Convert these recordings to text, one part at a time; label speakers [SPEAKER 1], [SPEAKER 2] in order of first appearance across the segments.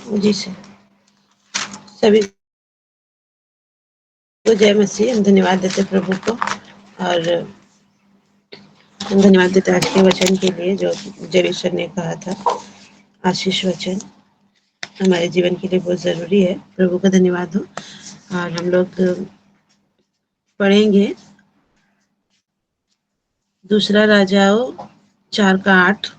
[SPEAKER 1] जी sir. सभी को जय मसीह। हम धन्यवाद देते प्रभु को और हम धन्यवाद देते आज के वचन के लिए जो जेरी सर ने कहा था। आशीष वचन हमारे जीवन के लिए बहुत ज़रूरी है। प्रभु का धन्यवाद हो। और हम लोग पढ़ेंगे दूसरा राजाओं 4:8।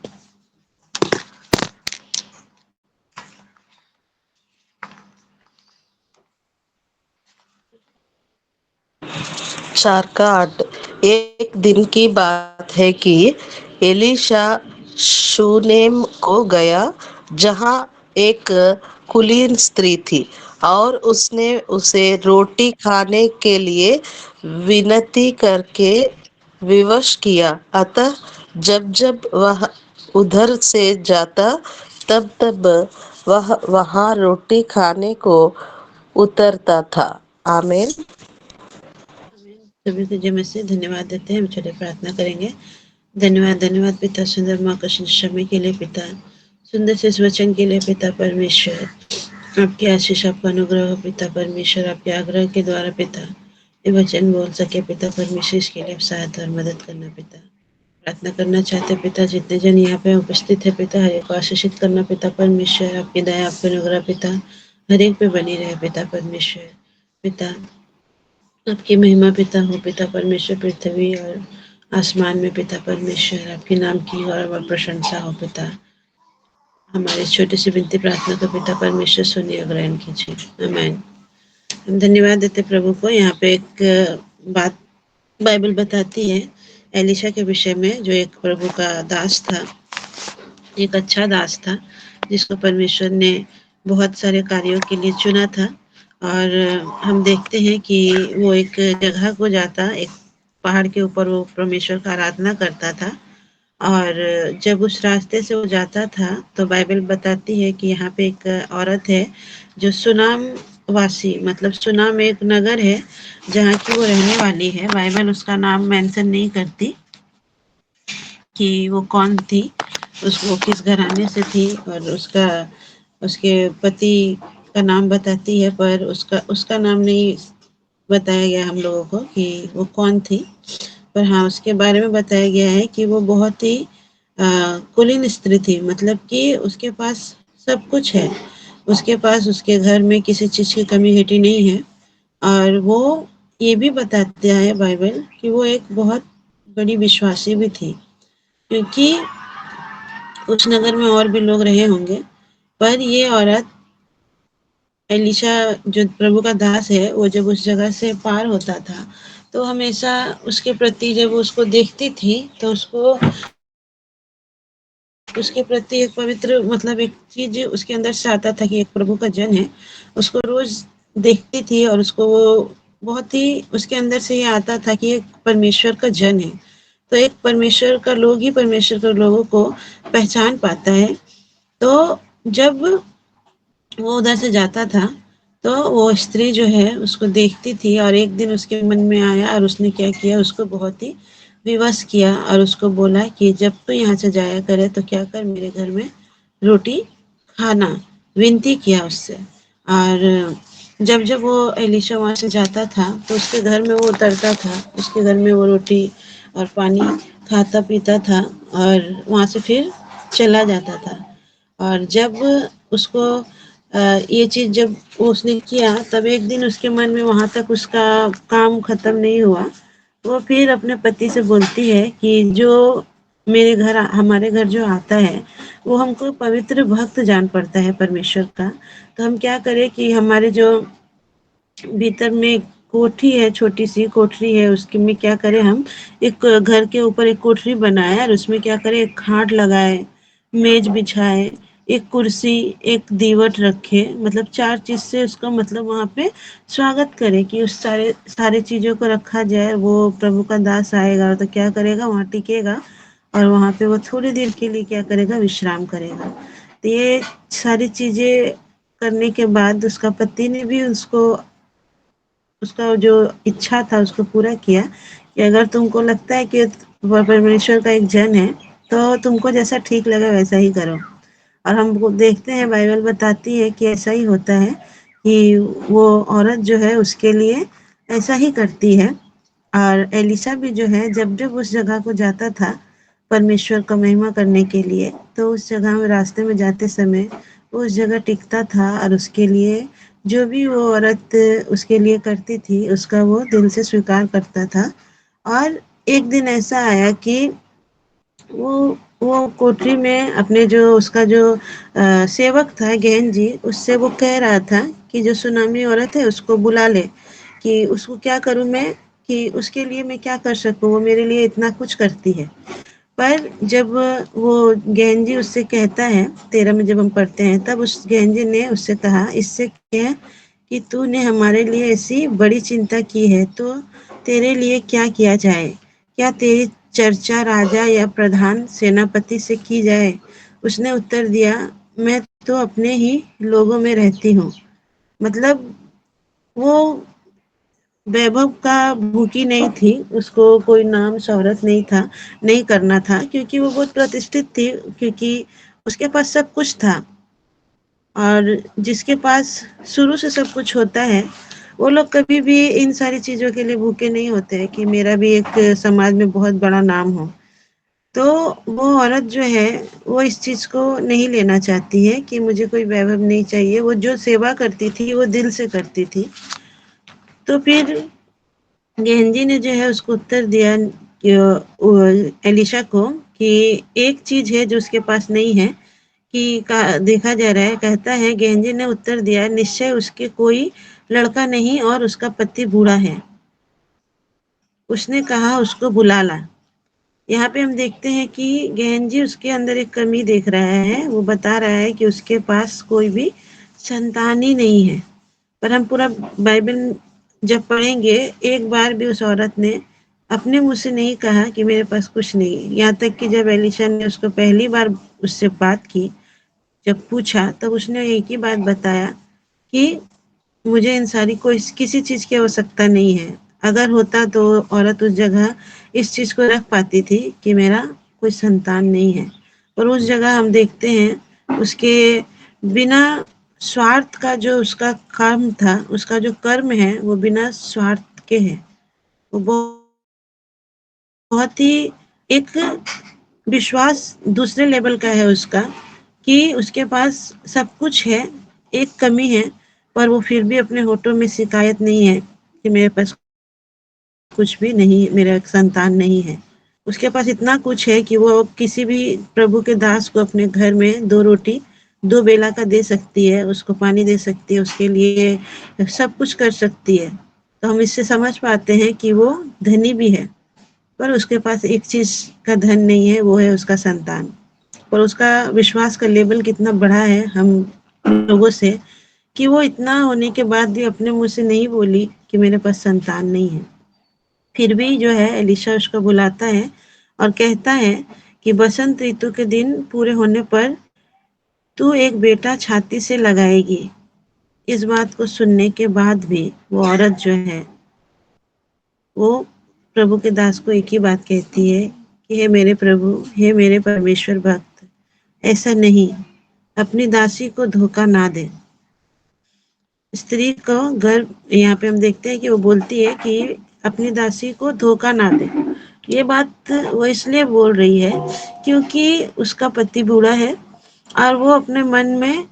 [SPEAKER 2] चार का आठ। एक दिन की बात है कि एलीशा शूनेम को गया, जहाँ एक कुलीन स्त्री थी, और उसने उसे रोटी खाने के लिए विनती करके विवश किया। अतः जब जब वह उधर से जाता, तब तब वह वहाँ रोटी खाने को उतरता था। आमीन।
[SPEAKER 1] सभी को जय मसीह। धन्यवाद देते हैं। हम छोटे प्रार्थना करेंगे। धन्यवाद धन्यवाद पिता, सुंदर माँ का समय के लिए पिता, सुंदर से इस वचन के लिए पिता परमेश्वर। आपकी आशीष, आपका अनुग्रह हो पिता परमेश्वर। आपके आग्रह के द्वारा पिता ये वचन बोल सके पिता परमेश्वर, इसके लिए सहायता और मदद करना पिता। प्रार्थना करना चाहते पिता, जितने जन यहाँ पे उपस्थित है पिता, हर एक को आशीषित करना पिता परमेश्वर। आपकी दया, आपका अनुग्रह पिता हर एक पे बनी रहे पिता परमेश्वर। पिता आपकी महिमा पिता हो पिता परमेश्वर, पृथ्वी और आसमान में पिता परमेश्वर आपके नाम की और प्रशंसा हो पिता। हमारे छोटी सी विनती प्रार्थना को पिता परमेश्वर सुनिए और ग्रहण कीजिए। आमीन। हम धन्यवाद देते प्रभु को। यहाँ पे एक बात बाइबल बताती है एलिशा के विषय में, जो एक प्रभु का दास था, एक अच्छा दास था, जिसको परमेश्वर ने बहुत सारे कार्यों के लिए चुना था। और हम देखते हैं कि वो एक जगह को जाता, एक पहाड़ के ऊपर वो परमेश्वर का आराधना करता था। और जब उस रास्ते से वो जाता था तो बाइबल बताती है कि यहाँ पे एक औरत है जो सुनाम वासी, मतलब सुनाम एक नगर है जहाँ की वो रहने वाली है। बाइबल उसका नाम मेंशन नहीं करती कि वो कौन थी, उसको किस घराने से थी, और उसका उसके पति का नाम बताती है, पर उसका उसका नाम नहीं बताया गया हम लोगों को कि वो कौन थी। पर हाँ, उसके बारे में बताया गया है कि वो बहुत ही कुलीन स्त्री थी, मतलब कि उसके पास सब कुछ है। उसके पास उसके घर में किसी चीज़ की कमी घटी नहीं है। और वो ये भी बताता है बाइबल कि वो एक बहुत बड़ी विश्वासी भी थी, क्योंकि उस नगर में और भी लोग रहे होंगे, पर ये औरत एलिशा जो प्रभु का दास है, वो जब उस जगह से पार होता था तो हमेशा उसके प्रति जब उसको देखती थी तो उसको उसके प्रति एक पवित्र, मतलब एक चीज उसके अंदर से आता था कि एक प्रभु का जन है। उसको रोज देखती थी और उसको वो बहुत ही उसके अंदर से ये आता था कि एक परमेश्वर का जन है। तो एक परमेश्वर का लोग ही परमेश्वर के लोगों को पहचान पाता है। तो जब वो उधर से जाता था तो वो स्त्री जो है उसको देखती थी, और एक दिन उसके मन में आया और उसने क्या किया, उसको बहुत ही विवश किया और उसको बोला कि जब तू यहाँ से जाया करे तो क्या कर, मेरे घर में रोटी खाना। विनती किया उससे। और जब जब वो एलिशा वहाँ से जाता था तो उसके घर में वो उतरता था, उसके घर में वो रोटी और पानी खाता पीता था और वहाँ से फिर चला जाता था। और जब उसको ये चीज़ जब उसने किया, तब एक दिन उसके मन में वहाँ तक उसका काम खत्म नहीं हुआ। वो फिर अपने पति से बोलती है कि जो मेरे घर हमारे घर जो आता है वो हमको पवित्र भक्त जान पड़ता है परमेश्वर का। तो हम क्या करें कि हमारे जो भीतर में कोठी है, छोटी सी कोठरी है, उसके में क्या करें, हम एक घर के ऊपर एक कोठरी बनाए और उसमें क्या करें, एक खाट लगाए, मेज बिछाए, एक कुर्सी, एक दीवट रखे, मतलब 4 चीज से उसका मतलब वहाँ पे स्वागत करे कि उस सारे चीजों को रखा जाए। वो प्रभु का दास आएगा तो क्या करेगा, वहाँ टिकेगा और वहाँ पे वो थोड़ी देर के लिए क्या करेगा, विश्राम करेगा। तो ये सारी चीजें करने के बाद उसका पति ने भी उसको उसका जो इच्छा था उसको पूरा किया कि अगर तुमको लगता है कि वह परमेश्वर का एक जन है तो तुमको जैसा ठीक लगे वैसा ही करो। और हम वो देखते हैं, बाइबल बताती है कि ऐसा ही होता है कि वो औरत जो है उसके लिए ऐसा ही करती है। और एलिशा भी जो है जब जब उस जगह को जाता था परमेश्वर का महिमा करने के लिए, तो उस जगह में रास्ते में जाते समय वो उस जगह टिकता था और उसके लिए जो भी वो औरत उसके लिए करती थी उसका वो दिल से स्वीकार करता था। और एक दिन ऐसा आया कि वो वो कोठरी में अपने जो उसका जो सेवक था गेहजी, उससे वो कह रहा था कि जो सुनामी औरत है उसको बुला ले, कि उसको क्या करूं मैं, कि उसके लिए मैं क्या कर सकूं, वो मेरे लिए इतना कुछ करती है। पर जब वो गेहजी उससे कहता है 13 में जब हम पढ़ते हैं, तब उस गेहजी ने उससे कहा, इससे कह कि तूने हमारे लिए ऐसी बड़ी चिंता की है तो तेरे लिए क्या किया जाए, क्या तेरी चर्चा राजा या प्रधान सेनापति से की जाए। उसने उत्तर दिया, मैं तो अपने ही लोगों में रहती हूँ। मतलब वो वैभव का भूखी नहीं थी, उसको कोई नाम शोहरत नहीं था, नहीं करना था, क्योंकि वो बहुत प्रतिष्ठित थी, क्योंकि उसके पास सब कुछ था। और जिसके पास शुरू से सब कुछ होता है, वो लोग कभी भी इन सारी चीज़ों के लिए भूखे नहीं होते हैं कि मेरा भी एक समाज में बहुत बड़ा नाम हो। तो वो औरत जो है वो इस चीज़ को नहीं लेना चाहती है कि मुझे कोई वैभव नहीं चाहिए। वो जो सेवा करती थी वो दिल से करती थी। तो फिर गेहजी ने जो है उसको उत्तर दिया एलिशा को कि एक चीज है जो उसके पास नहीं है, कि देखा जा रहा है। कहता है, गेहजी ने उत्तर दिया, निश्चय उसके कोई लड़का नहीं और उसका पति बूढ़ा है। उसने कहा, उसको बुला ला। यहाँ पे हम देखते हैं कि गेहजी उसके अंदर एक कमी देख रहा है। वो बता रहा है कि उसके पास कोई भी संतान ही नहीं है। पर हम पूरा बाइबल जब पढ़ेंगे, एक बार भी उस औरत ने अपने मुंह से नहीं कहा कि मेरे पास कुछ नहीं है। यहाँ तक कि जब एलिशा ने उसको पहली बार उससे बात की, जब पूछा, तब उसने एक ही बात बताया कि मुझे इन सारी कोई किसी चीज की आवश्यकता नहीं है। अगर होता तो औरत उस जगह इस चीज को रख पाती थी कि मेरा कोई संतान नहीं है। और उस जगह हम देखते हैं उसके बिना स्वार्थ का जो उसका कर्म था, उसका जो कर्म है वो बिना स्वार्थ के है। वो बहुत ही एक विश्वास दूसरे लेवल का है उसका, कि उसके पास सब कुछ है, एक कमी है, पर वो फिर भी अपने होठों में शिकायत नहीं है कि मेरे पास कुछ भी नहीं, मेरा एक संतान नहीं है। उसके पास इतना कुछ है कि वो किसी भी प्रभु के दास को अपने घर में 2 रोटी 2 बेला का दे सकती है, उसको पानी दे सकती है, उसके लिए सब कुछ कर सकती है। तो हम इससे समझ पाते हैं कि वो धनी भी है, पर उसके पास एक चीज़ का धन नहीं है, वो है उसका संतान। और उसका विश्वास का लेवल कितना बड़ा है हम लोगों से, कि वो इतना होने के बाद भी अपने मुँह से नहीं बोली कि मेरे पास संतान नहीं है। फिर भी जो है एलीशा उसको बुलाता है और कहता है कि बसंत ऋतु के दिन पूरे होने पर तू एक बेटा छाती से लगाएगी। इस बात को सुनने के बाद भी वो औरत जो है वो प्रभु के दास को एक ही बात कहती है कि हे मेरे प्रभु, हे मेरे परमेश्वर भक्त, ऐसा नहीं, अपनी दासी को धोखा ना दे। स्त्री को गर्व, यहाँ पे हम देखते हैं कि वो बोलती है कि अपनी दासी को धोखा ना दे। ये बात वो इसलिए बोल रही है क्योंकि उसका पति बूढ़ा है और वो अपने मन में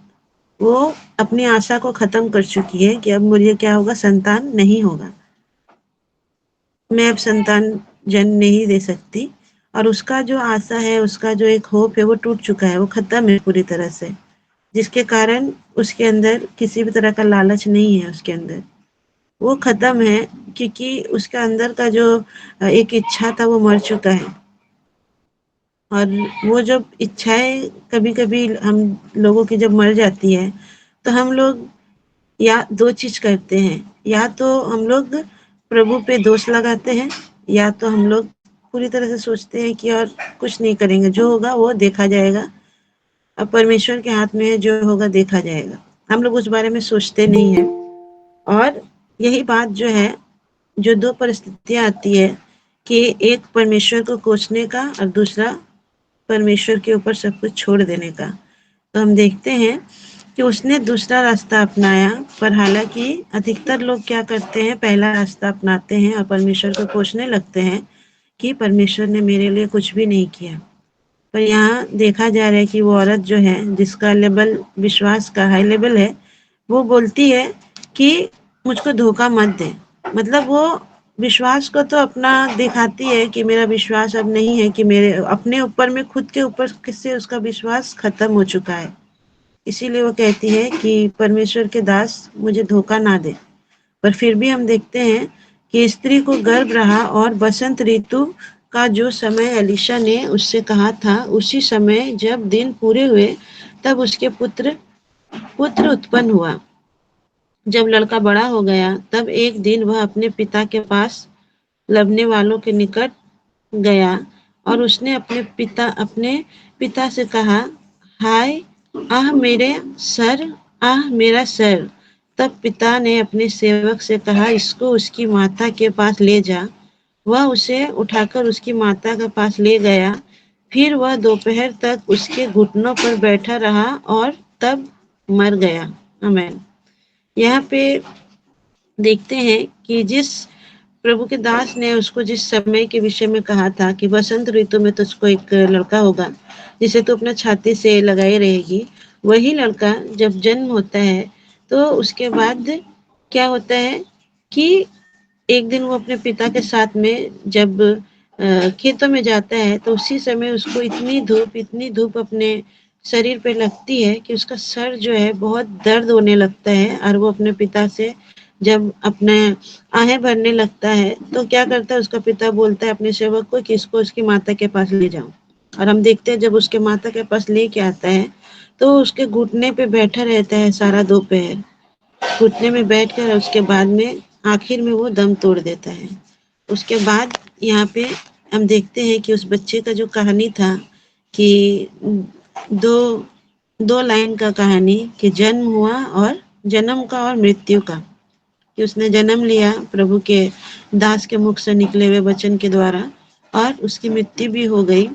[SPEAKER 1] वो अपनी आशा को खत्म कर चुकी है कि अब मुझे क्या होगा, संतान नहीं होगा, मैं अब संतान जन्म नहीं दे सकती। और उसका जो आशा है, उसका जो एक होप है, वो टूट चुका है, वो खत्म है पूरी तरह से, जिसके कारण उसके अंदर किसी भी तरह का लालच नहीं है। उसके अंदर वो खत्म है क्योंकि उसका अंदर का जो एक इच्छा था वो मर चुका है। और वो जब इच्छाएं कभी कभी हम लोगों की जब मर जाती है, तो हम लोग या 2 चीज करते हैं, या तो हम लोग प्रभु पे दोष लगाते हैं, या तो हम लोग पूरी तरह से सोचते हैं कि और कुछ नहीं करेंगे, जो होगा वो देखा जाएगा, अब परमेश्वर के हाथ में है, जो होगा देखा जाएगा। हम लोग उस बारे में सोचते नहीं है। और यही बात जो है, जो 2 परिस्थितियाँ आती है कि एक परमेश्वर को कोसने का और दूसरा परमेश्वर के ऊपर सब कुछ छोड़ देने का। तो हम देखते हैं कि उसने दूसरा रास्ता अपनाया, पर हालांकि अधिकतर लोग क्या करते हैं, पहला रास्ता अपनाते हैं और परमेश्वर को कोसने लगते हैं कि परमेश्वर ने मेरे लिए कुछ भी नहीं किया। पर यहाँ देखा जा रहा है कि वो औरत जो है, जिसका लेवल विश्वास का हाई लेवल है, वो बोलती है कि मुझको धोखा मत दे। मतलब वो विश्वास को तो अपना दिखाती है कि मेरा विश्वास अब नहीं है, कि मेरे अपने ऊपर में, खुद के ऊपर किससे उसका विश्वास खत्म हो चुका है। इसीलिए वो कहती है कि परमेश्वर के दास मुझे धोखा ना दे। पर फिर भी हम देखते हैं कि स्त्री को गर्भ रहा और बसंत ऋतु का जो समय एलिशा ने उससे कहा था, उसी समय जब दिन पूरे हुए तब उसके पुत्र पुत्र उत्पन्न हुआ। जब लड़का बड़ा हो गया तब एक दिन वह अपने पिता के पास लबने वालों के निकट गया और उसने अपने पिता से कहा, हाय, आह मेरे सर, आह मेरा सर। तब पिता ने अपने सेवक से कहा, इसको उसकी माता के पास ले जा। वह उसे उठाकर उसकी माता के पास ले गया। फिर वह दोपहर तक उसके घुटनों पर बैठा रहा और तब मर गया। आमेन। यहाँ पे देखते हैं कि जिस प्रभु के दास ने उसको जिस समय के विषय में कहा था कि बसंत ऋतु में तुझको एक लड़का होगा जिसे तू अपना छाती से लगाए रहेगी, वही लड़का जब जन्म होता है तो उसके बाद क्या होता है कि एक दिन वो अपने पिता के साथ में जब खेतों में जाता है तो उसी समय उसको इतनी धूप अपने शरीर पे लगती है कि उसका सर जो है बहुत दर्द होने लगता है। और वो अपने पिता से जब अपने आहें भरने लगता है तो क्या करता है, उसका पिता बोलता है अपने सेवक को कि इसको उसकी माता के पास ले जाओ। और हम देखते हैं जब उसके माता के पास लेके आता है तो उसके घुटने पे बैठा रहता है सारा दोपहर। घुटने में बैठकर उसके बाद में आखिर में वो दम तोड़ देता है। उसके बाद यहाँ पे हम देखते हैं कि उस बच्चे का जो कहानी था कि दो दो लाइन का कहानी कि जन्म हुआ और जन्म का और मृत्यु का, कि उसने जन्म लिया प्रभु के दास के मुख से निकले हुए वचन के द्वारा और उसकी मृत्यु भी हो गई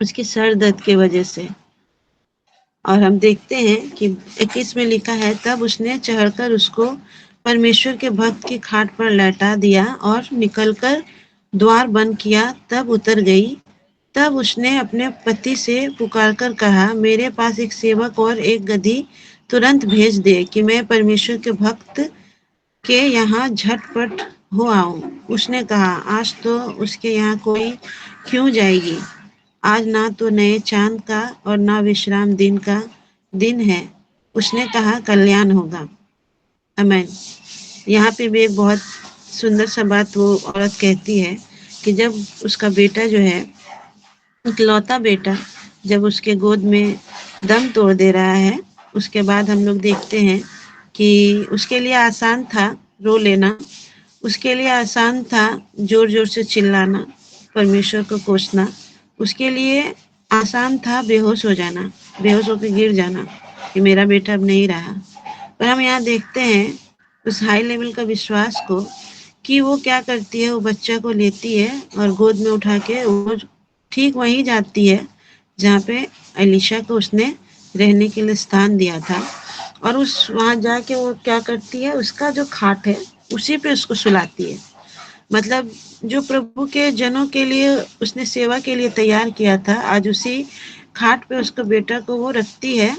[SPEAKER 1] उसकी सर दर्द के वजह से। और हम देखते हैं कि 21 में लिखा है, तब उसने चढ़कर उसको परमेश्वर के भक्त की खाट पर लौटा दिया और निकलकर द्वार बंद किया, तब उतर गई। तब उसने अपने पति से पुकारकर कहा, मेरे पास एक सेवक और एक गदही तुरंत भेज दे कि मैं परमेश्वर के भक्त के यहाँ झटपट हो आऊं। उसने कहा, आज तो उसके यहाँ कोई क्यों जाएगी? आज ना तो नए चांद का और ना विश्राम दिन का दिन है। उसने कहा, कल्याण होगा। अमेन। यहाँ पे भी एक बहुत सुंदर सा बात वो औरत कहती है कि जब उसका बेटा जो है, इकलौता बेटा, जब उसके गोद में दम तोड़ दे रहा है, उसके बाद हम लोग देखते हैं कि उसके लिए आसान था रो लेना, उसके लिए आसान था जोर जोर से चिल्लाना, परमेश्वर को कोसना, उसके लिए आसान था बेहोश हो जाना, बेहोश होकर गिर जाना कि मेरा बेटा अब नहीं रहा। पर हम यहाँ देखते हैं उस हाई लेवल का विश्वास को कि वो क्या करती है, वो बच्चा को लेती है और गोद में उठा के वो ठीक वहीं जाती है जहाँ पे एलिशा को उसने रहने के लिए स्थान दिया था। और उस वहाँ जाके वो क्या करती है, उसका जो खाट है उसी पे उसको सुलाती है। मतलब जो प्रभु के जनों के लिए उसने सेवा के लिए तैयार किया था, आज उसी खाट पे उसको बेटा को वो रखती है।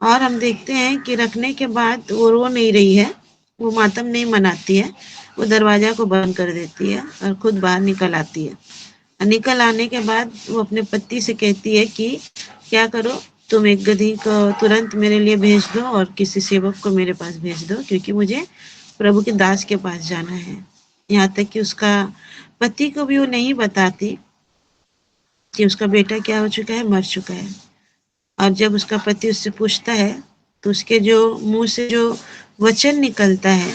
[SPEAKER 1] और हम देखते हैं कि रखने के बाद वो रो नहीं रही है, वो मातम नहीं मनाती है, वो दरवाजा को बंद कर देती है और खुद बाहर निकल आती है। निकल आने के बाद वो अपने पति से कहती है कि क्या करो, तुम एक गधी को तुरंत मेरे लिए भेज दो और किसी सेवक को मेरे पास भेज दो, क्योंकि मुझे प्रभु के दास के पास जाना है। यहाँ तक कि उसका पति को भी वो नहीं बताती कि उसका बेटा क्या हो चुका है, मर चुका है। और जब उसका पति उससे पूछता है तो उसके जो मुंह से जो वचन निकलता है,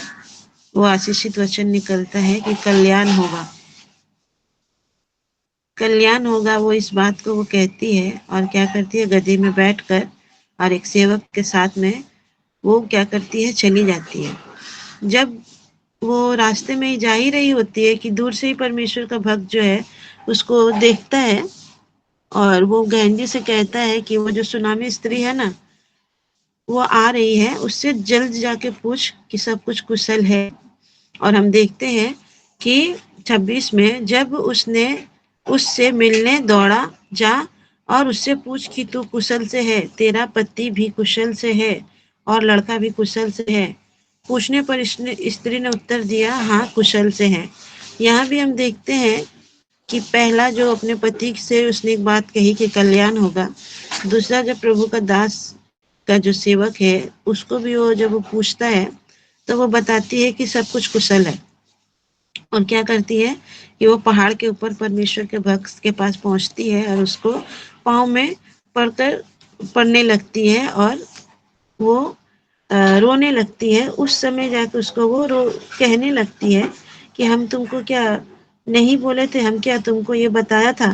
[SPEAKER 1] वो आशीषित वचन निकलता है कि कल्याण होगा, कल्याण होगा। वो इस बात को वो कहती है और क्या करती है, गधी में बैठकर और एक सेवक के साथ में वो क्या करती है, चली जाती है। जब वो रास्ते में ही जा ही रही होती है कि दूर से ही परमेश्वर का भक्त जो है उसको देखता है और वो गेहजी से कहता है कि वो जो सुनामी स्त्री है ना, वो आ रही है, उससे जल्द जाके पूछ कि सब कुछ कुशल है। और हम देखते हैं कि 26 में जब उसने उससे मिलने दौड़ा, जा और उससे पूछ कि तू कुशल से है, तेरा पति भी कुशल से है और लड़का भी कुशल से है। पूछने पर स्त्री ने उत्तर दिया, हाँ कुशल से है। यहाँ भी हम देखते हैं कि पहला जो अपने पति से उसने एक बात कही कि कल्याण होगा। दूसरा, जब प्रभु का दास का जो सेवक है उसको भी वो जब वो पूछता है तो वो बताती है कि सब कुछ कुशल है। और क्या करती है कि वो पहाड़ के ऊपर परमेश्वर के भक्त के पास पहुंचती है और उसको पाँव में पड़कर पड़ने लगती है और वो रोने लगती है। उस समय जाकर उसको वो कहने लगती है कि हम तुमको क्या नहीं बोले थे, हम क्या तुमको ये बताया था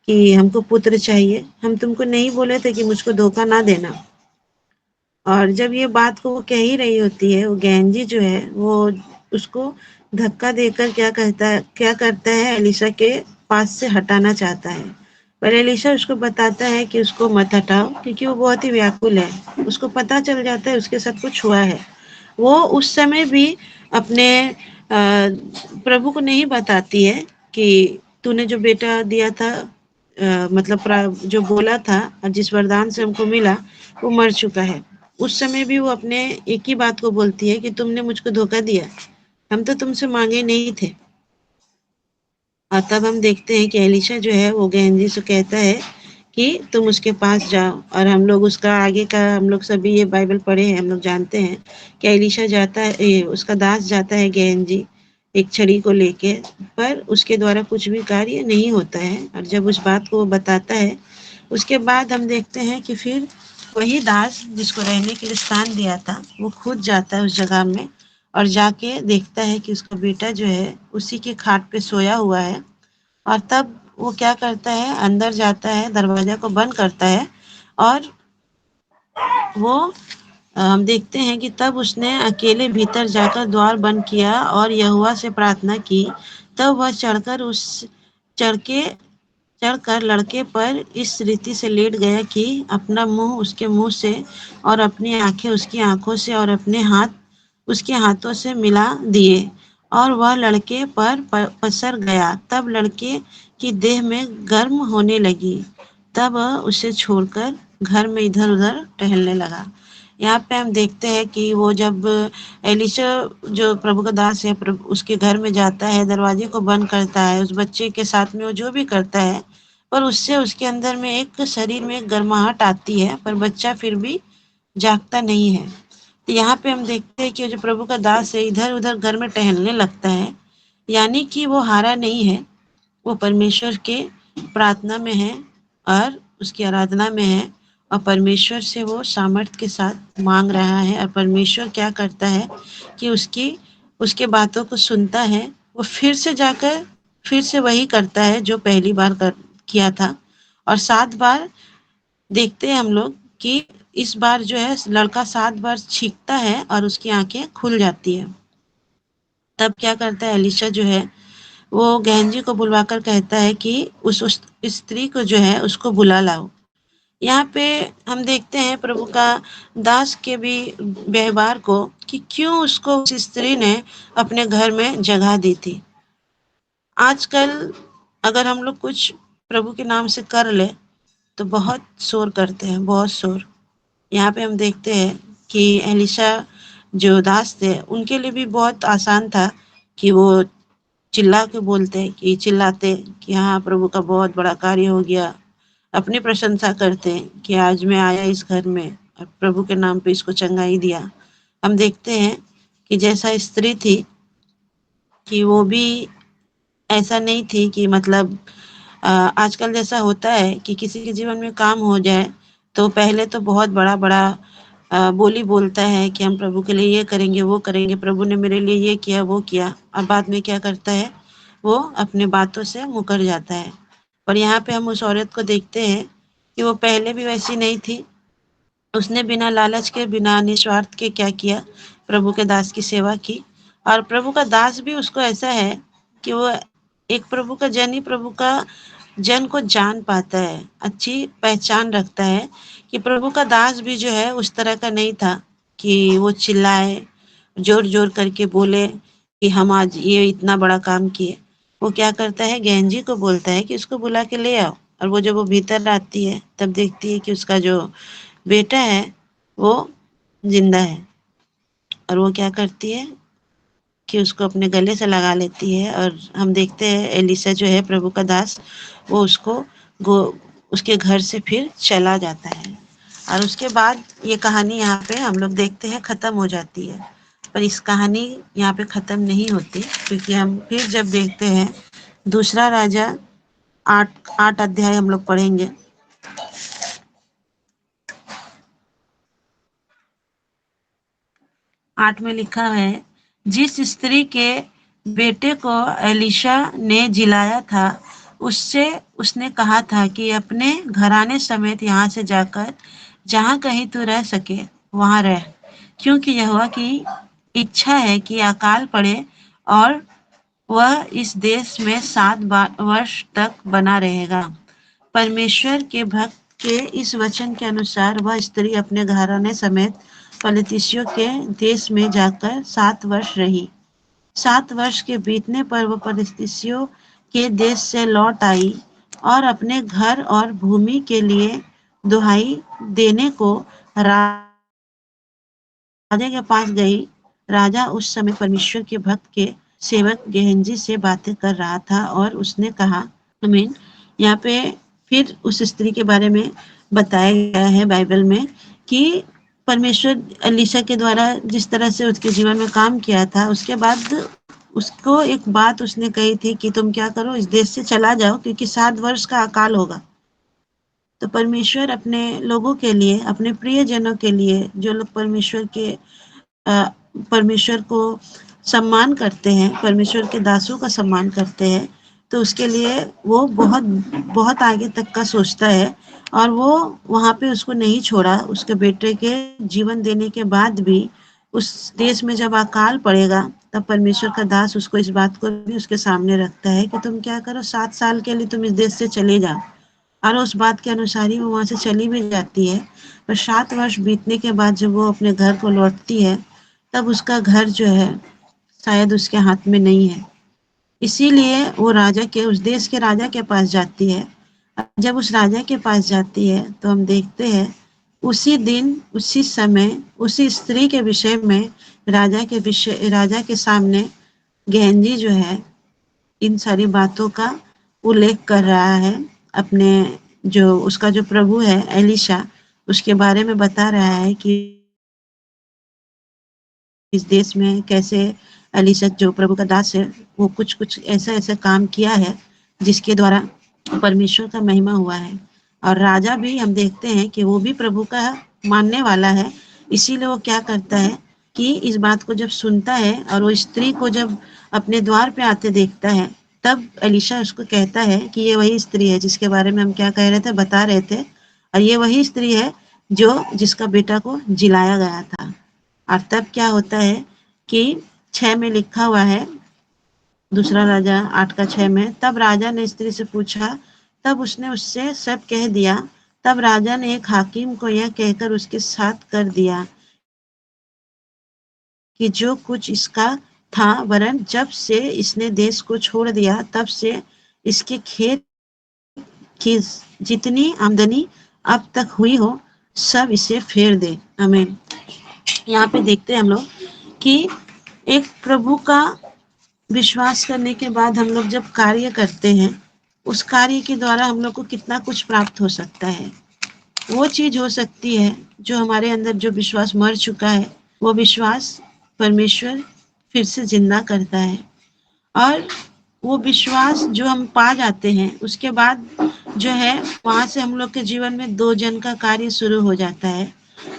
[SPEAKER 1] कि हमको पुत्र चाहिए, हम तुमको नहीं बोले थे कि मुझको धोखा ना देना। और जब ये बात को वो कह ही रही होती है, वो गेहजी जो है वो उसको धक्का देकर क्या करता है, एलिशा के पास से हटाना चाहता है। पर एलिशा उसको बताता है कि उसको मत हटाओ, क्योंकि वो बहुत ही व्याकुल है। उसको पता चल जाता है उसके साथ कुछ हुआ है। वो उस समय भी अपने प्रभु को नहीं बताती है कि तूने जो बेटा दिया था, मतलब जो बोला था और जिस वरदान से हमको मिला वो मर चुका है। उस समय भी वो अपने एक ही बात को बोलती है कि तुमने मुझको धोखा दिया, हम तो तुमसे मांगे नहीं थे। और तब हम देखते हैं कि एलिशा जो है वो गेहजी से कहता है कि तुम उसके पास जाओ। और हम लोग उसका आगे का हम लोग सभी ये बाइबल पढ़े हैं, हम लोग जानते हैं कि एलिशा जाता है, उसका दास जाता है गेहजी एक छड़ी को लेके, पर उसके द्वारा कुछ भी कार्य नहीं होता है। और जब उस बात को वो बताता है उसके बाद हम देखते हैं कि फिर वही दास जिसको रहने के लिए स्थान दिया था वो खुद जाता है उस जगह में और जाके देखता है कि उसका बेटा जो है उसी के खाट पे सोया हुआ है। और तब वो क्या करता है, अंदर जाता है, दरवाजा को बंद करता है और वो हम देखते हैं कि तब उसने अकेले भीतर जाकर द्वार बंद किया और यहोवा से प्रार्थना की। तब वह चढ़ के चढ़कर लड़के पर इस रीति से लेट गया कि अपना मुंह उसके मुंह से और अपनी आंखें उसकी आंखों से और अपने हाथ उसके हाथों से मिला दिए और वह लड़के पर पसर गया। तब लड़के की देह में गर्म होने लगी। तब वह उसे छोड़कर घर में इधर उधर टहलने लगा। यहाँ पे हम देखते हैं कि वो जब एलिशा जो प्रभु का दास है उसके घर में जाता है, दरवाजे को बंद करता है, उस बच्चे के साथ में वो जो भी करता है, पर उससे उसके अंदर में एक शरीर में एक गर्माहट आती है, पर बच्चा फिर भी जागता नहीं है। तो यहाँ पे हम देखते हैं कि जो प्रभु का दास है इधर उधर घर में टहलने लगता है, यानी कि वो हारा नहीं है, वो परमेश्वर के प्रार्थना में है और उसकी आराधना में है और परमेश्वर से वो सामर्थ्य के साथ मांग रहा है। और परमेश्वर क्या करता है कि उसके बातों को सुनता है। वो फिर से जाकर फिर से वही करता है जो पहली बार किया था। और 7 बार देखते हैं हम लोग कि इस बार जो है लड़का 7 बार छींकता है और उसकी आंखें खुल जाती है। तब क्या करता है एलिशा जो है वो गेहजी को बुलवाकर कहता है कि उस स्त्री को जो है उसको बुला लाओ। यहाँ पे हम देखते हैं प्रभु का दास के भी व्यवहार को कि क्यों उसको उस स्त्री ने अपने घर में जगह दी थी। आजकल अगर हम लोग कुछ प्रभु के नाम से कर ले तो बहुत शोर करते हैं, बहुत शोर। यहाँ पे हम देखते हैं कि एलिशा जो दास थे उनके लिए भी बहुत आसान था कि वो चिल्ला के बोलते कि चिल्लाते कि हाँ प्रभु का बहुत बड़ा कार्य हो गया, अपनी प्रशंसा करते हैं कि आज मैं आया इस घर में और प्रभु के नाम पे इसको चंगाई दिया। हम देखते हैं कि जैसा स्त्री थी कि वो भी ऐसा नहीं थी कि मतलब आजकल जैसा होता है कि किसी के जीवन में काम हो जाए तो पहले तो बहुत बड़ा बड़ा बोली बोलता है कि हम प्रभु के लिए ये करेंगे वो करेंगे, प्रभु ने मेरे लिए ये किया वो किया, और बाद में क्या करता है वो अपने बातों से मुकर जाता है। पर यहाँ पे हम उस औरत को देखते हैं कि वो पहले भी वैसी नहीं थी। उसने बिना लालच के बिना निस्वार्थ के क्या किया, प्रभु के दास की सेवा की। और प्रभु का दास भी उसको ऐसा है कि वो एक प्रभु का जन ही प्रभु का जन को जान पाता है, अच्छी पहचान रखता है कि प्रभु का दास भी जो है उस तरह का नहीं था कि वो चिल्लाए, जोर-जोर करके बोले कि हम आज ये इतना बड़ा काम किए। वो क्या करता है, गेहजी को बोलता है कि उसको बुला के ले आओ, और वो जब वो भीतर आती है तब देखती है कि उसका जो बेटा है वो जिंदा है। और वो क्या करती है कि उसको अपने गले से लगा लेती है, और हम देखते हैं एलीशा जो है प्रभु का दास, वो उसको गो उसके घर से फिर चला जाता है। और उसके बाद ये कहानी यहाँ पे हम लोग देखते हैं ख़त्म हो जाती है। पर इस कहानी यहाँ पे ख़त्म नहीं होती, क्योंकि हम फिर जब देखते हैं दूसरा राजा 8 अध्याय हम लोग पढ़ेंगे। 8 में लिखा है, जिस स्त्री के बेटे को एलीशा ने जिलाया था, उससे उसने कहा था कि अपने घराने समेत यहाँ से जाकर जहाँ कहीं तू रह सके वहाँ रह, क्योंकि यहोवा की इच्छा है कि अकाल पड़े और वह इस देश में 7 वर्ष तक बना रहेगा। परमेश्वर के भक्त के इस वचन के अनुसार वह स्त्री अपने घराने समेत फलिस्तियों के देश में जाकर 7 वर्ष रही। 7 वर्ष के बीतने पर वह फलिस्तियों के देश से लौट आई और अपने घर और भूमि के लिए दुहाई देने को राजा के पास गई। राजा उस समय परमेश्वर के भक्त के सेवक गेहजी से बातें कर रहा था, और उसने कहा, आमीन। यहाँ पे फिर उस स्त्री के बारे में बताया गया है बाइबल में कि परमेश्वर एलीशा के द्वारा जिस तरह से उसके जीवन में काम किया था, उसके बाद उसको एक बात उसने कही थी कि तुम क्या करो, इस देश से चला जाओ, क्योंकि 7 वर्ष का अकाल होगा। तो परमेश्वर अपने लोगों के लिए, अपने प्रियजनों के लिए, जो लोग परमेश्वर को सम्मान करते हैं, परमेश्वर के दासों का सम्मान करते हैं, तो उसके लिए वो बहुत बहुत आगे तक का सोचता है। और वो वहाँ पे उसको नहीं छोड़ा, उसके बेटे के जीवन देने के बाद भी उस देश में जब अकाल पड़ेगा, तब परमेश्वर का दास उसको इस बात को भी उसके सामने रखता है कि तुम क्या करो, 7 साल के लिए तुम इस देश से चले जाओ। और उस बात के अनुसार ही वो वहाँ से चली भी जाती है। पर 7 वर्ष बीतने के बाद जब वो अपने घर को लौटती है, तब उसका घर जो है शायद उसके हाथ में नहीं है। इसीलिए वो राजा के, उस देश के राजा के पास जाती है। जब उस राजा के पास जाती है तो हम देखते हैं उसी दिन, उसी समय, उसी स्त्री के विषय में राजा के सामने गेहजी जो है इन सारी बातों का उल्लेख कर रहा है। अपने जो उसका जो प्रभु है एलीशा, उसके बारे में बता रहा है कि इस देश में कैसे एलीशा जो प्रभु का दास है, वो कुछ कुछ ऐसा ऐसा काम किया है जिसके द्वारा परमेश्वर का महिमा हुआ है। और राजा भी हम देखते हैं कि वो भी प्रभु का मानने वाला है। इसीलिए वो क्या करता है कि इस बात को जब सुनता है और वो स्त्री को जब अपने द्वार पे आते देखता है, तब एलीशा उसको कहता है कि ये वही स्त्री है जिसके बारे में हम क्या कह रहे थे, बता रहे थे, और ये वही स्त्री है जो जिसका बेटा को जिलाया गया था। और तब क्या होता है कि 6 में लिखा हुआ है, दूसरा राजा 8 का 6 में, तब राजा ने स्त्री से पूछा, तब उसने उससे सब कह दिया। तब राजा ने एक हाकिम को यह कहकर उसके साथ कर दिया कि जो कुछ इसका था, वरन जब से इसने देश को छोड़ दिया तब से इसके खेत की जितनी आमदनी अब तक हुई हो, सब इसे फेर दे। आमीन। यहाँ पे देखते हैं हम लोग कि एक प्रभु का विश्वास करने के बाद हम लोग जब कार्य करते हैं, उस कार्य के द्वारा हम लोग को कितना कुछ प्राप्त हो सकता है। वो चीज हो सकती है जो हमारे अंदर जो विश्वास मर चुका है, वो विश्वास परमेश्वर फिर से जिंदा करता है। और वो विश्वास जो हम पा जाते हैं, उसके बाद जो है वहां से हम लोग के जीवन में 2 जन का कार्य शुरू हो जाता है।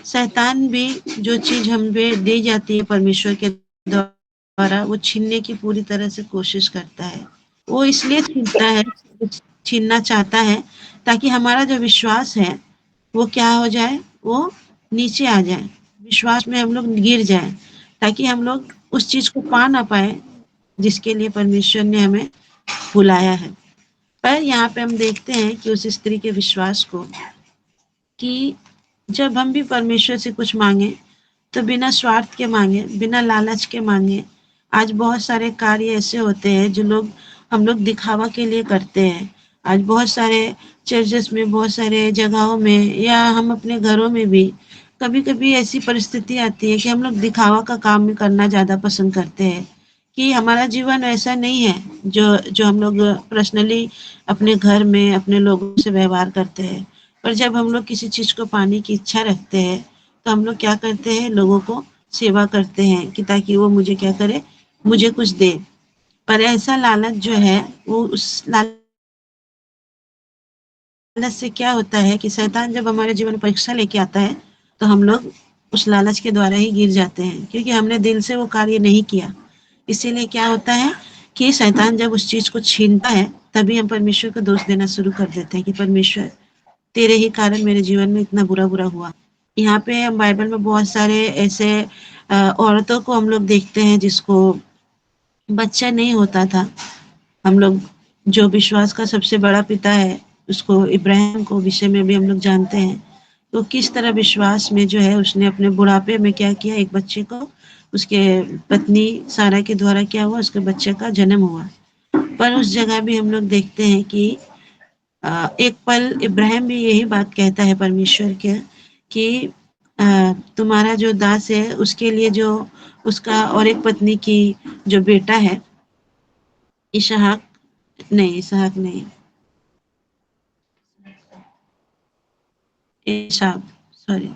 [SPEAKER 1] शैतान भी जो चीज हम पे दी जाती है परमेश्वर के द्वारा, वो छीनने की पूरी तरह से कोशिश करता है। वो इसलिए छीनता है, छीनना चाहता है, ताकि हमारा जो विश्वास है वो क्या हो जाए, वो नीचे आ जाए, विश्वास में हम लोग गिर जाए, ताकि हम लोग उस चीज को पा ना पाए जिसके लिए परमेश्वर ने हमें बुलाया है। पर यहाँ पे हम देखते हैं कि उस स्त्री के विश्वास को, कि जब हम भी परमेश्वर से कुछ मांगे तो बिना स्वार्थ के मांगे, बिना लालच के मांगे। आज बहुत सारे कार्य ऐसे होते हैं जो हम लोग दिखावा के लिए करते हैं। आज बहुत सारे चर्चेस में, बहुत सारे जगहों में, या हम अपने घरों में भी कभी कभी ऐसी परिस्थिति आती है कि हम लोग दिखावा का काम करना ज़्यादा पसंद करते हैं, कि हमारा जीवन ऐसा नहीं है जो जो हम लोग पर्सनली अपने घर में अपने लोगों से व्यवहार करते हैं। पर जब हम लोग किसी चीज़ को पाने की इच्छा रखते हैं तो हम लोग क्या करते हैं, लोगों को सेवा करते हैं कि ताकि वो मुझे क्या करे, मुझे कुछ दे। पर ऐसा लालच जो है, वो उस लालच से क्या होता है कि शैतान जब हमारे जीवन में परीक्षा लेके आता है तो हम लोग उस लालच के द्वारा ही गिर जाते हैं, क्योंकि हमने दिल से वो कार्य नहीं किया। इसीलिए क्या होता है कि शैतान जब उस चीज़ को छीनता है तभी हम परमेश्वर को दोष देना शुरू कर देते हैं कि परमेश्वर, तेरे ही कारण मेरे जीवन में इतना बुरा बुरा हुआ। यहाँ पे हम बाइबल में बहुत सारे ऐसे औरतों को हम लोग देखते हैं जिसको बच्चा नहीं होता था। हम लोग जो विश्वास का सबसे बड़ा पिता है, उसको इब्राहिम को विषय में भी हम लोग जानते हैं। तो किस तरह विश्वास में जो है उसने अपने बुढ़ापे में क्या किया, एक बच्चे को, उसके पत्नी सारा के द्वारा क्या हुआ, उसके बच्चे का जन्म हुआ। पर उस जगह भी हम लोग देखते हैं कि एक पल इब्राहिम भी यही बात कहता है परमेश्वर के, कि तुम्हारा जो दास है उसके लिए जो उसका और एक पत्नी की जो बेटा है, इसहाक, नहीं इसहाक नहीं, एसाव, सॉरी,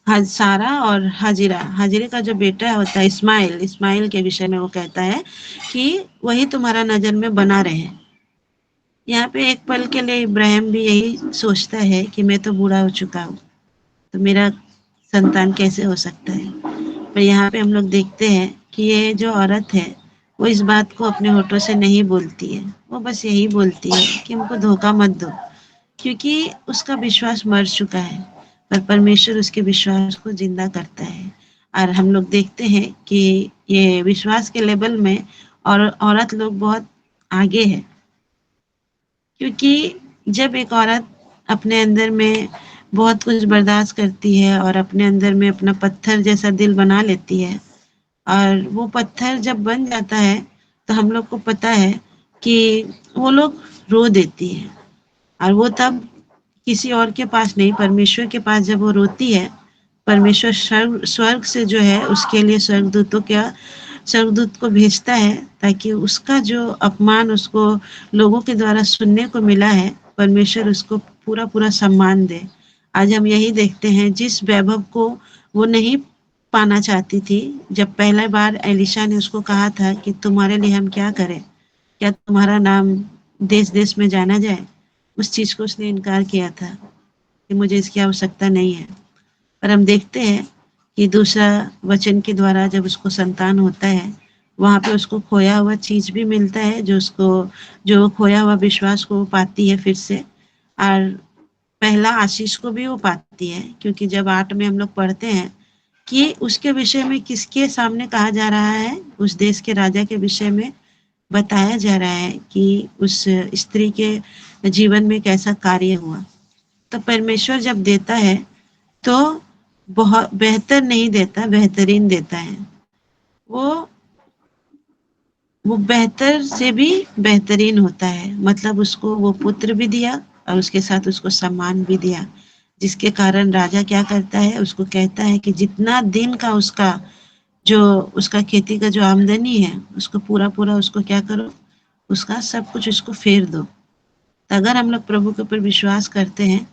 [SPEAKER 1] सारा और हाजिरा, हाजिरे का जो बेटा होता है इस्माइल, इस्माइल के विषय में वो कहता है कि वही तुम्हारा नजर में बना रहे। यहाँ पे एक पल के लिए इब्राहिम भी यही सोचता है कि मैं तो बूढ़ा हो चुका हूँ, तो मेरा संतान कैसे हो सकता है। पर यहाँ पे हम लोग देखते हैं कि ये जो औरत है वो इस बात को अपने होठों से नहीं बोलती है, वो बस यही बोलती है कि हमको धोखा मत दो, क्योंकि उसका विश्वास मर चुका है। पर परमेश्वर उसके विश्वास को जिंदा करता है। और हम लोग देखते हैं कि ये विश्वास के लेवल में और औरत लोग बहुत आगे है, क्योंकि जब एक औरत अपने अंदर में बहुत कुछ बर्दाश्त करती है और अपने अंदर में अपना पत्थर जैसा दिल बना लेती है, और वो पत्थर जब बन जाता है तो हम लोग को पता है कि वो लोग रो देती है। और वो तब किसी और के पास नहीं, परमेश्वर के पास जब वो रोती है, परमेश्वर स्वर्ग स्वर्ग से जो है उसके लिए स्वर्गदूत को भेजता है, ताकि उसका जो अपमान उसको लोगों के द्वारा सुनने को मिला है, परमेश्वर उसको पूरा पूरा सम्मान दे। आज हम यही देखते हैं, जिस वैभव को वो नहीं पाना चाहती थी, जब पहला बार एलिशा ने उसको कहा था कि तुम्हारे लिए हम क्या करें, क्या तुम्हारा नाम देश देश में जाना जाए, उस चीज को उसने इनकार किया था कि मुझे इसकी आवश्यकता नहीं है। पर हम देखते हैं कि दूसरा वचन के द्वारा जब उसको संतान होता है, वहां पे उसको खोया हुआ चीज भी मिलता है, जो खोया हुआ विश्वास को वो पाती है फिर से। और पहला आशीष को भी वो पाती है, क्योंकि जब 8 में हम लोग पढ़ते हैं कि उसके विषय में किसके सामने कहा जा रहा है, उस देश के राजा के विषय में बताया जा रहा है कि उस स्त्री के जीवन में कैसा कार्य हुआ। तो परमेश्वर जब देता है तो बहुत बेहतर नहीं देता, बेहतरीन देता है। वो वो बेहतर से भी बेहतरीन होता है। मतलब उसको वो पुत्र भी दिया और उसके साथ उसको सम्मान भी दिया, जिसके कारण राजा क्या करता है, उसको कहता है कि जितना दिन का जो उसका खेती का जो आमदनी है, उसको पूरा पूरा उसको क्या करो, उसका सब कुछ उसको फेर दो। तो अगर हम लोग प्रभु के ऊपर विश्वास करते हैं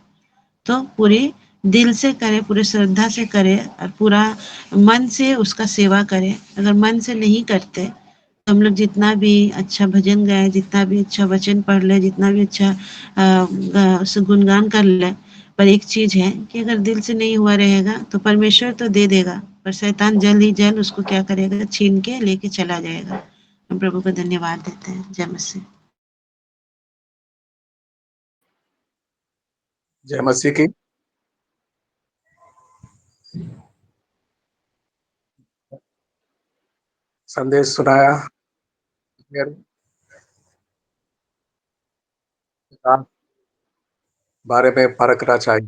[SPEAKER 1] तो पूरे दिल से करे, पूरे श्रद्धा से करे और पूरा मन से उसका सेवा करे। अगर मन से नहीं करते तो हम लोग जितना भी अच्छा भजन गाए, जितना भी अच्छा वचन पढ़ ले, जितना भी अच्छा गुणगान कर ले, पर एक चीज है कि अगर दिल से नहीं हुआ रहेगा तो परमेश्वर तो दे देगा, पर शैतान जल्द ही जल्द उसको क्या करेगा, छीन के लेके चला जाएगा। हम प्रभु को धन्यवाद देते हैं। जय मसीह।
[SPEAKER 3] जय मसीह की। संदेश सुनाया। दास बारे में परखना चाहिए।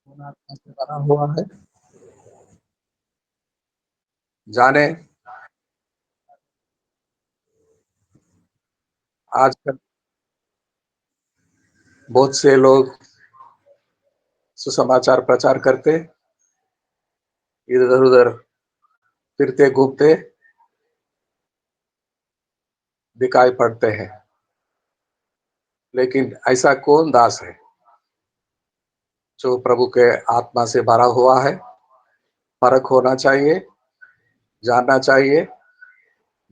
[SPEAKER 3] कौन आत्मा से बना हुआ है, जाने। आजकल बहुत से लोग सुसमाचार प्रचार करते, इधर-उधर फिरते घूमते दिखाई पड़ते हैं। लेकिन ऐसा कौन दास है जो प्रभु के आत्मा से भरा हुआ है? परख होना चाहिए, जानना चाहिए।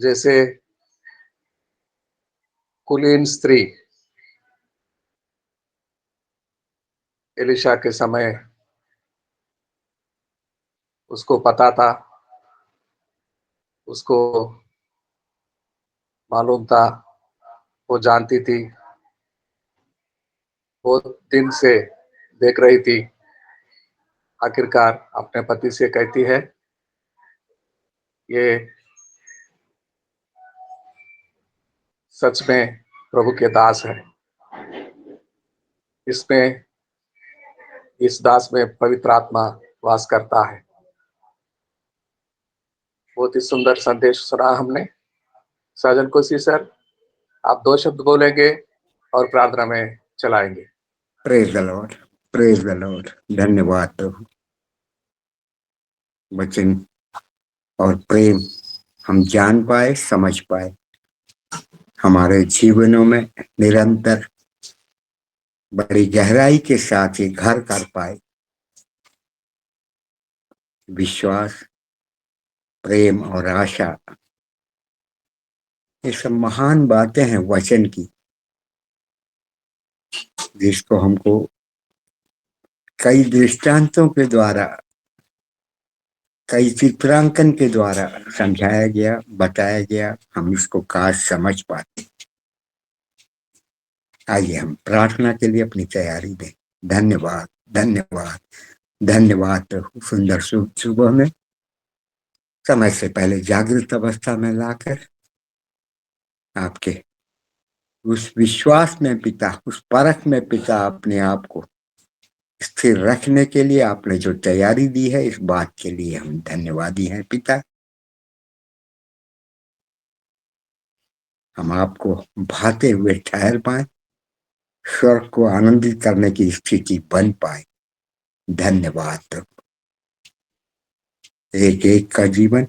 [SPEAKER 3] जैसे कुलीन स्त्री एलिशा के समय उसको पता था, उसको मालूम था, वो जानती थी, बहुत दिन से देख रही थी। आखिरकार अपने पति से कहती है, ये सच में प्रभु के दास है। इसमें, इस दास में पवित्र आत्मा वास करता है। बहुत ही सुंदर संदेश सुना हमने। साजन कोसी सर, आप 2 शब्द बोलेंगे और प्रार्थना में चलाएंगे।
[SPEAKER 4] Praise the Lord, praise the Lord. धन्यवाद प्रभु। वचन और प्रेम हम जान पाए, समझ पाए, हमारे जीवनों में निरंतर बड़ी गहराई के साथ ये घर कर पाए। विश्वास, प्रेम और आशा, ये सब महान बातें हैं वचन की, जिसको हमको कई दृष्टांतों के द्वारा, कई चित्रांकन के द्वारा समझाया गया, बताया गया। हम इसको काश समझ पाते। आइए हम प्रार्थना के लिए अपनी तैयारी दें। धन्यवाद, धन्यवाद, धन्यवाद प्रभु। सुंदर सुबह में समय से पहले जागृत अवस्था में लाकर आपके उस विश्वास में पिता, उस परख में पिता, अपने आप को स्थिर रखने के लिए आपने जो तैयारी दी है, इस बात के लिए हम धन्यवादी हैं पिता। हम आपको भाते हुए ठहर पाए, स्वर्ग को आनंदित करने की स्थिति बन पाए। धन्यवाद प्रभु। एक एक का जीवन